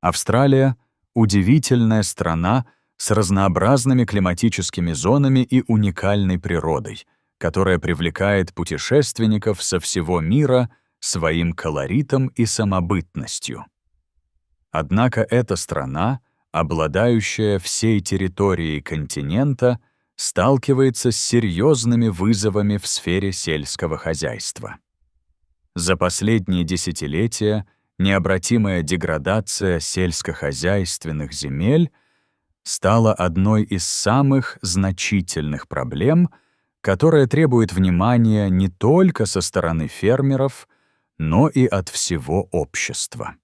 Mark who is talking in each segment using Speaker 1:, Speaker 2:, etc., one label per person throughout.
Speaker 1: Австралия — удивительная страна с разнообразными климатическими зонами и уникальной природой, которая привлекает путешественников со всего мира своим колоритом и самобытностью. Однако эта страна, обладающая всей территорией континента, сталкивается с серьезными вызовами в сфере сельского хозяйства. За последние десятилетия необратимая деградация сельскохозяйственных земель стала одной из самых значительных проблем, которая требует внимания не только со стороны фермеров, но и от всего общества.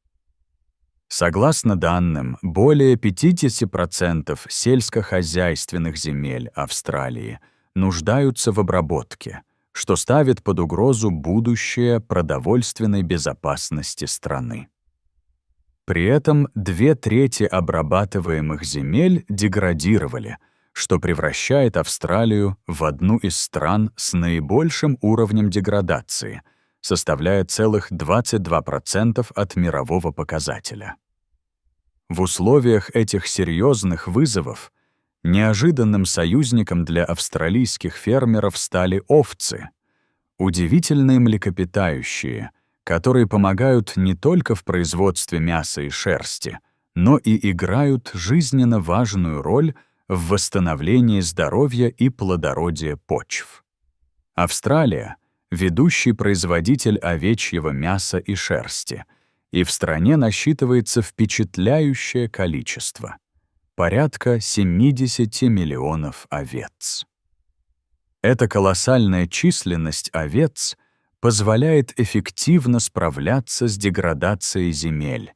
Speaker 1: Согласно данным, более 50% сельскохозяйственных земель Австралии нуждаются в обработке, что ставит под угрозу будущее продовольственной безопасности страны. При этом 2/3 обрабатываемых земель деградировали, что превращает Австралию в одну из стран с наибольшим уровнем деградации, составляя целых 22% от мирового показателя. В условиях этих серьезных вызовов неожиданным союзником для австралийских фермеров стали овцы, удивительные млекопитающие, которые помогают не только в производстве мяса и шерсти, но и играют жизненно важную роль в восстановлении здоровья и плодородия почв. Австралия — ведущий производитель овечьего мяса и шерсти, и в стране насчитывается впечатляющее количество — порядка 70 миллионов овец. Эта колоссальная численность овец позволяет эффективно справляться с деградацией земель,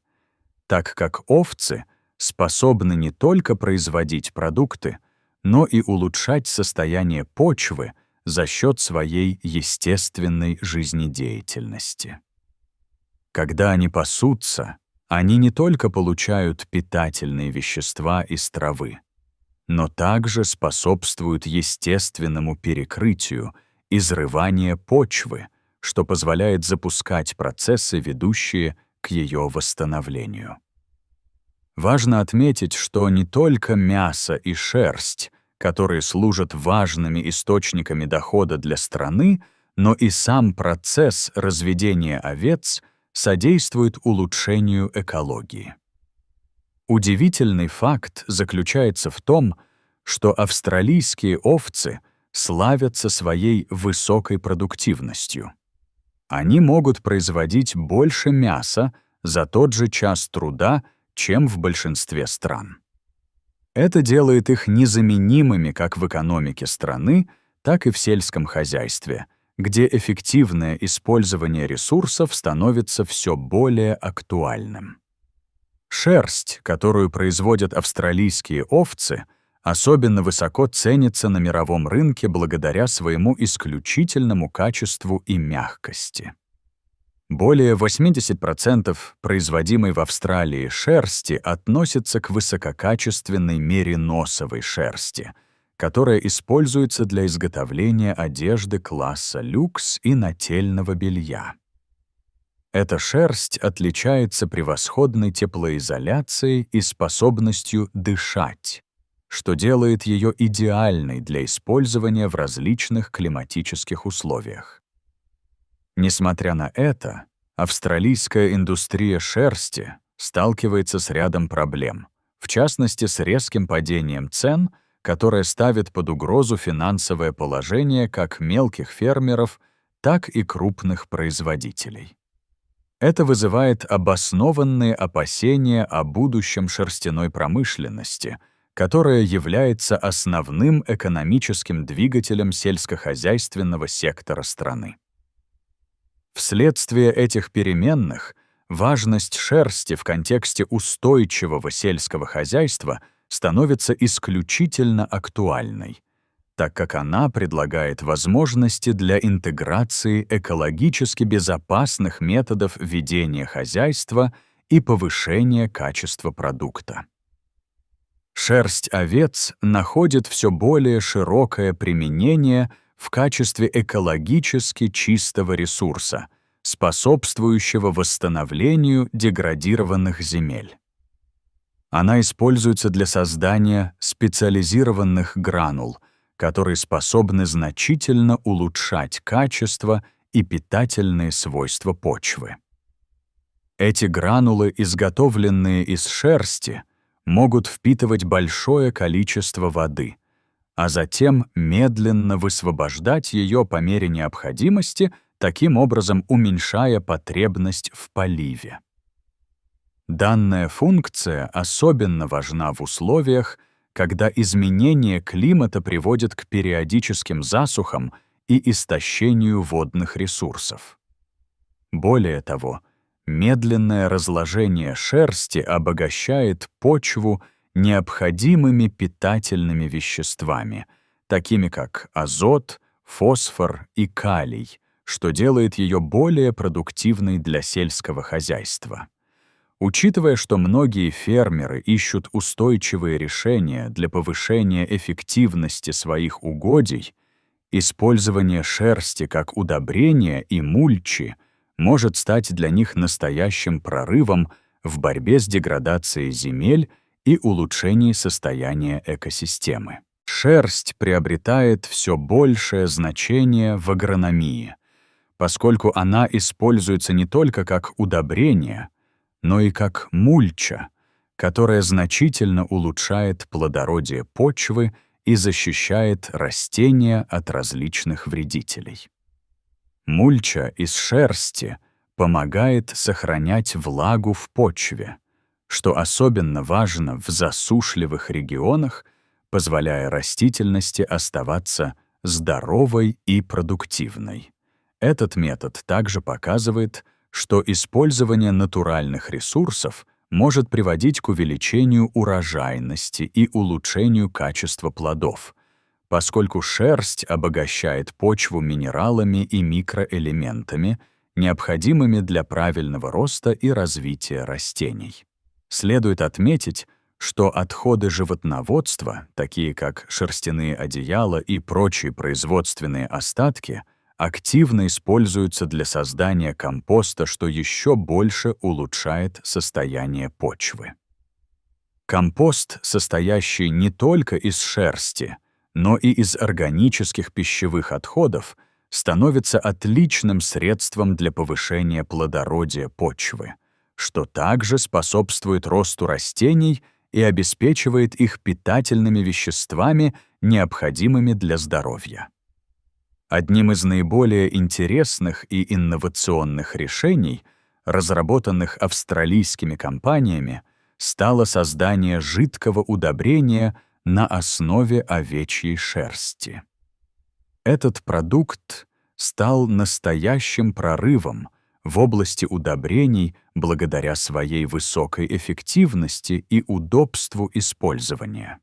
Speaker 1: так как овцы способны не только производить продукты, но и улучшать состояние почвы за счет своей естественной жизнедеятельности. Когда они пасутся, они не только получают питательные вещества из травы, но также способствуют естественному перекрытию, изрыванию почвы, что позволяет запускать процессы, ведущие к ее восстановлению. Важно отметить, что не только мясо и шерсть, которые служат важными источниками дохода для страны, но и сам процесс разведения овец содействует улучшению экологии. Удивительный факт заключается в том, что австралийские овцы славятся своей высокой продуктивностью. Они могут производить больше мяса за тот же час труда, чем в большинстве стран. Это делает их незаменимыми как в экономике страны, так и в сельском хозяйстве, где эффективное использование ресурсов становится все более актуальным. Шерсть, которую производят австралийские овцы, особенно высоко ценится на мировом рынке благодаря своему исключительному качеству и мягкости. Более 80% производимой в Австралии шерсти относится к высококачественной мериносовой шерсти, которая используется для изготовления одежды класса люкс и нательного белья. Эта шерсть отличается превосходной теплоизоляцией и способностью дышать, что делает ее идеальной для использования в различных климатических условиях. Несмотря на это, австралийская индустрия шерсти сталкивается с рядом проблем, в частности, с резким падением цен, которое ставит под угрозу финансовое положение как мелких фермеров, так и крупных производителей. Это вызывает обоснованные опасения о будущем шерстяной промышленности, которая является основным экономическим двигателем сельскохозяйственного сектора страны. Вследствие этих переменных важность шерсти в контексте устойчивого сельского хозяйства становится исключительно актуальной, так как она предлагает возможности для интеграции экологически безопасных методов ведения хозяйства и повышения качества продукта. Шерсть овец находит все более широкое применение в качестве экологически чистого ресурса, способствующего восстановлению деградированных земель. Она используется для создания специализированных гранул, которые способны значительно улучшать качество и питательные свойства почвы. Эти гранулы, изготовленные из шерсти, могут впитывать большое количество воды, а затем медленно высвобождать ее по мере необходимости, таким образом уменьшая потребность в поливе. Данная функция особенно важна в условиях, когда изменение климата приводит к периодическим засухам и истощению водных ресурсов. Более того, медленное разложение шерсти обогащает почву необходимыми питательными веществами, такими как азот, фосфор и калий, что делает ее более продуктивной для сельского хозяйства. Учитывая, что многие фермеры ищут устойчивые решения для повышения эффективности своих угодий, использование шерсти как удобрения и мульчи может стать для них настоящим прорывом в борьбе с деградацией земель и улучшении состояния экосистемы. Шерсть приобретает все большее значение в агрономии, поскольку она используется не только как удобрение, но и как мульча, которая значительно улучшает плодородие почвы и защищает растения от различных вредителей. Мульча из шерсти помогает сохранять влагу в почве, что особенно важно в засушливых регионах, позволяя растительности оставаться здоровой и продуктивной. Этот метод также показывает, что использование натуральных ресурсов может приводить к увеличению урожайности и улучшению качества плодов, поскольку шерсть обогащает почву минералами и микроэлементами, необходимыми для правильного роста и развития растений. Следует отметить, что отходы животноводства, такие как шерстяные одеяла и прочие производственные остатки, активно используются для создания компоста, что еще больше улучшает состояние почвы. Компост, состоящий не только из шерсти, но и из органических пищевых отходов, становится отличным средством для повышения плодородия почвы, что также способствует росту растений и обеспечивает их питательными веществами, необходимыми для здоровья. Одним из наиболее интересных и инновационных решений, разработанных австралийскими компаниями, стало создание жидкого удобрения на основе овечьей шерсти. Этот продукт стал настоящим прорывом в области удобрений благодаря своей высокой эффективности и удобству использования.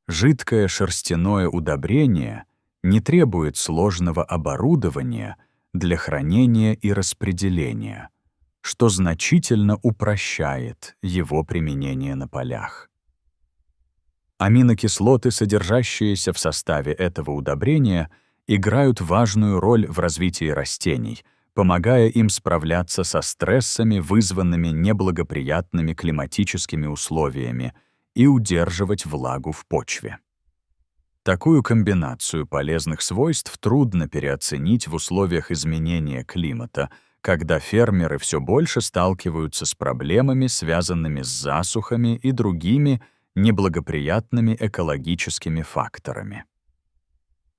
Speaker 1: Жидкое шерстяное удобрение не требует сложного оборудования для хранения и распределения, что значительно упрощает его применение на полях. Аминокислоты, содержащиеся в составе этого удобрения, играют важную роль в развитии растений, помогая им справляться со стрессами, вызванными неблагоприятными климатическими условиями, и удерживать влагу в почве. Такую комбинацию полезных свойств трудно переоценить в условиях изменения климата, когда фермеры все больше сталкиваются с проблемами, связанными с засухами и другими неблагоприятными экологическими факторами.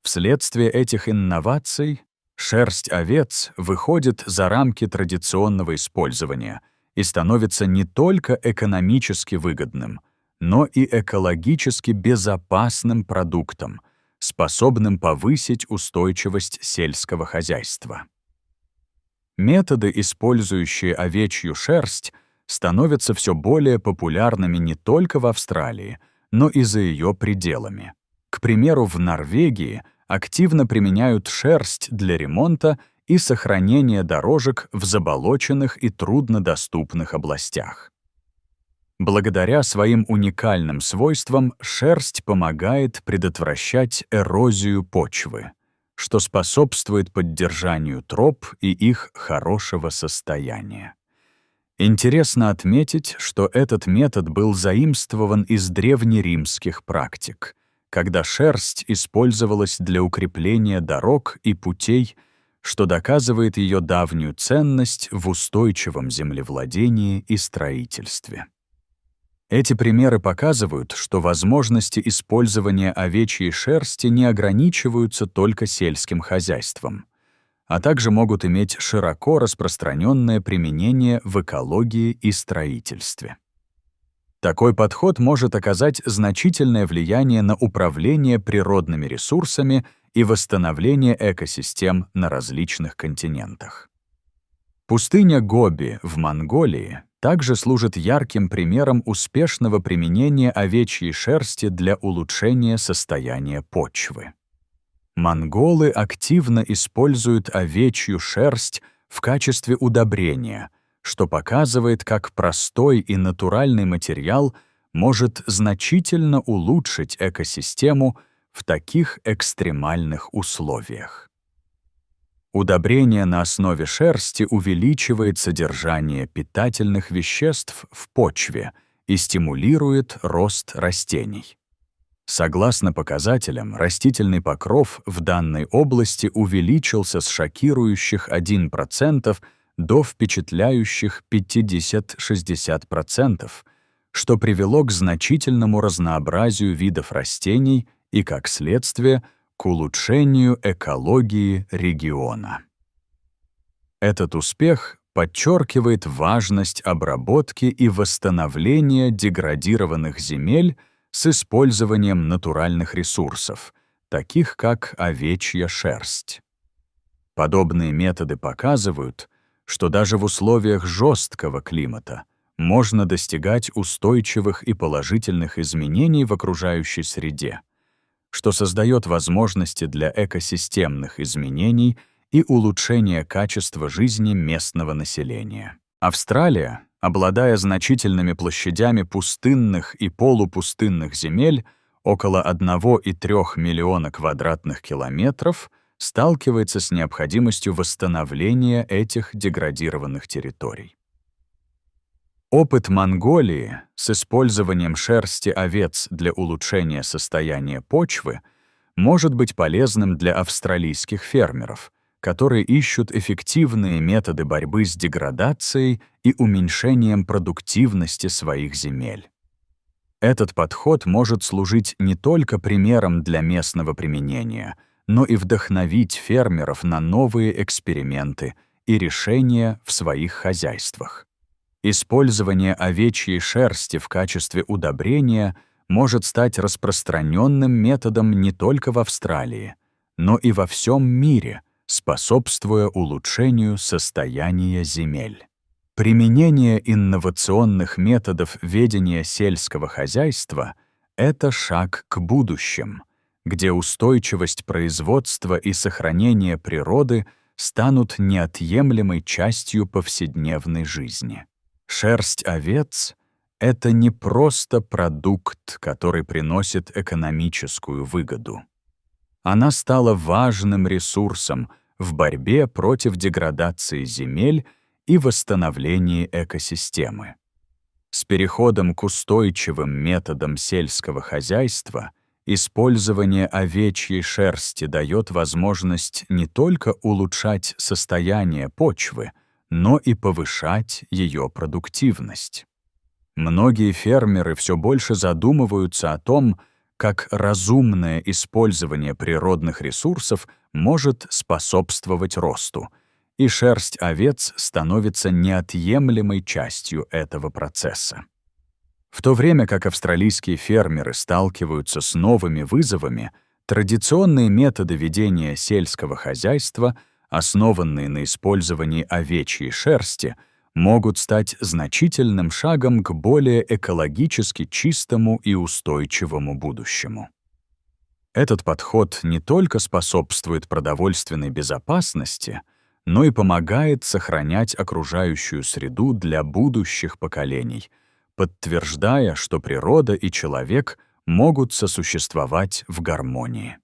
Speaker 1: Вследствие этих инноваций шерсть овец выходит за рамки традиционного использования и становится не только экономически выгодным, но и экологически безопасным продуктом, способным повысить устойчивость сельского хозяйства. Методы, использующие овечью шерсть, становятся все более популярными не только в Австралии, но и за ее пределами. К примеру, в Норвегии активно применяют шерсть для ремонта и сохранения дорожек в заболоченных и труднодоступных областях. Благодаря своим уникальным свойствам шерсть помогает предотвращать эрозию почвы, что способствует поддержанию троп и их хорошего состояния. Интересно отметить, что этот метод был заимствован из древнеримских практик, когда шерсть использовалась для укрепления дорог и путей, что доказывает ее давнюю ценность в устойчивом землевладении и строительстве. Эти примеры показывают, что возможности использования овечьей шерсти не ограничиваются только сельским хозяйством, а также могут иметь широко распространенное применение в экологии и строительстве. Такой подход может оказать значительное влияние на управление природными ресурсами и восстановление экосистем на различных континентах. Пустыня Гоби в Монголии также служит ярким примером успешного применения овечьей шерсти для улучшения состояния почвы. Монголы активно используют овечью шерсть в качестве удобрения, что показывает, как простой и натуральный материал может значительно улучшить экосистему в таких экстремальных условиях. Удобрение на основе шерсти увеличивает содержание питательных веществ в почве и стимулирует рост растений. Согласно показателям, растительный покров в данной области увеличился с шокирующих 1% до впечатляющих 50-60%, что привело к значительному разнообразию видов растений и, как следствие, к улучшению экологии региона. Этот успех подчеркивает важность обработки и восстановления деградированных земель с использованием натуральных ресурсов, таких как овечья шерсть. Подобные методы показывают, что даже в условиях жесткого климата можно достигать устойчивых и положительных изменений в окружающей среде, что создает возможности для экосистемных изменений и улучшения качества жизни местного населения. Австралия, обладая значительными площадями пустынных и полупустынных земель, около 1,3 миллиона квадратных километров, сталкивается с необходимостью восстановления этих деградированных территорий. Опыт Монголии с использованием шерсти овец для улучшения состояния почвы может быть полезным для австралийских фермеров, которые ищут эффективные методы борьбы с деградацией и уменьшением продуктивности своих земель. Этот подход может служить не только примером для местного применения, но и вдохновить фермеров на новые эксперименты и решения в своих хозяйствах. Использование овечьей шерсти в качестве удобрения может стать распространенным методом не только в Австралии, но и во всем мире, способствуя улучшению состояния земель. Применение инновационных методов ведения сельского хозяйства — это шаг к будущему, где устойчивость производства и сохранение природы станут неотъемлемой частью повседневной жизни. Шерсть овец — это не просто продукт, который приносит экономическую выгоду. Она стала важным ресурсом в борьбе против деградации земель и восстановлении экосистемы. С переходом к устойчивым методам сельского хозяйства использование овечьей шерсти дает возможность не только улучшать состояние почвы, но и повышать ее продуктивность. Многие фермеры все больше задумываются о том, как разумное использование природных ресурсов может способствовать росту, и шерсть овец становится неотъемлемой частью этого процесса. В то время как австралийские фермеры сталкиваются с новыми вызовами, традиционные методы ведения сельского хозяйства, основанные на использовании овечьей шерсти, могут стать значительным шагом к более экологически чистому и устойчивому будущему. Этот подход не только способствует продовольственной безопасности, но и помогает сохранять окружающую среду для будущих поколений, подтверждая, что природа и человек могут сосуществовать в гармонии.